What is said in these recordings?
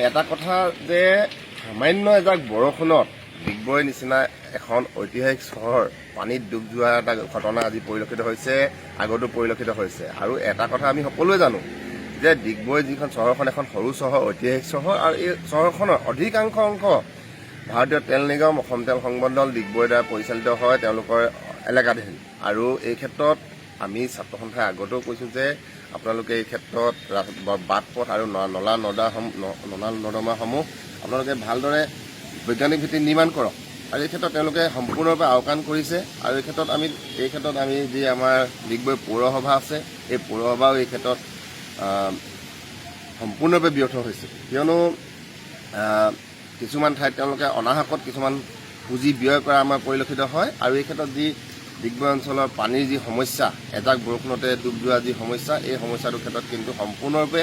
এটা কথা যে সামান্য এজাক বৰষুণত ডিগবৈ নিচিনা এখন ঐতিহাসিক চহৰ পানীত ডুব যোৱা এটা ঘটনা আজি পৰিলক্ষিত হৈছে, আগতো পৰিলক্ষিত হৈছে। আৰু এটা কথা আমি সকলোৱে জানো যে ডিগবৈ যিখন চহৰখন এখন সৰু চহৰ, ঐতিহাসিক চহৰ, আৰু এই চহৰখনৰ অধিকাংশ অংশ ভাৰতীয় তেল নিগম, অসম তেল সংমণ্ডল, ডিগবৈৰ দ্বাৰা পৰিচালিত হয়, তেওঁলোকৰ এলেকাধীন। আৰু এই ক্ষেত্ৰত আমি ছাত্ৰ সন্থাই আগতেও কৈছোঁ যে আপোনালোকে এই ক্ষেত্ৰত বাট পথ আৰু নলা নৰ্দমাসমূহ আপোনালোকে ভালদৰে বৈজ্ঞানিক ভিত্তিত নিৰ্মাণ কৰক। আৰু এই ক্ষেত্ৰত তেওঁলোকে সম্পূৰ্ণৰূপে আওকাণ কৰিছে। আৰু এই ক্ষেত্ৰত আমি যি আমাৰ ডিগবৈ পৌৰসভা আছে, এই পৌৰসভাও এই ক্ষেত্ৰত সম্পূৰ্ণৰূপে ব্যৰ্থ হৈছে। কিয়নো কিছুমান ঠাইত তেওঁলোকে অনাহকত কিছুমান পুঁজি ব্যয় কৰা আমাৰ পৰিলক্ষিত হয়। আৰু এই ক্ষেত্ৰত যি ডিগবৈ অঞ্চলৰ পানীৰ যি সমস্যা, এজাক বৰষুণতে ডুব যোৱা যি সমস্যা, এই সমস্যাটোৰ ক্ষেত্ৰত কিন্তু সম্পূৰ্ণৰূপে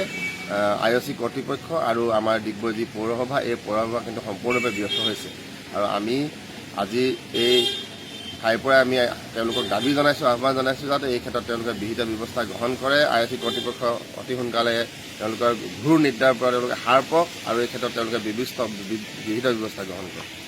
IOC কৰ্তৃপক্ষ আৰু আমাৰ ডিগবৈ যি পৌৰসভা, এই পৌৰসভা কিন্তু সম্পূৰ্ণৰূপে ব্যৰ্থ হৈছে। আৰু আমি আজি এই ঠাইৰ পৰাই আমি তেওঁলোকক দাবী জনাইছোঁ, আহ্বান জনাইছোঁ যাতে এই ক্ষেত্ৰত তেওঁলোকে বিহিত ব্যৱস্থা গ্ৰহণ কৰে। IOC কৰ্তৃপক্ষ অতি সোনকালে তেওঁলোকৰ ঘূৰ নিদ্ৰাৰ পৰা তেওঁলোকে সাৰ পাওক আৰু এই ক্ষেত্ৰত তেওঁলোকে বিহিত ব্যৱস্থা গ্ৰহণ কৰে।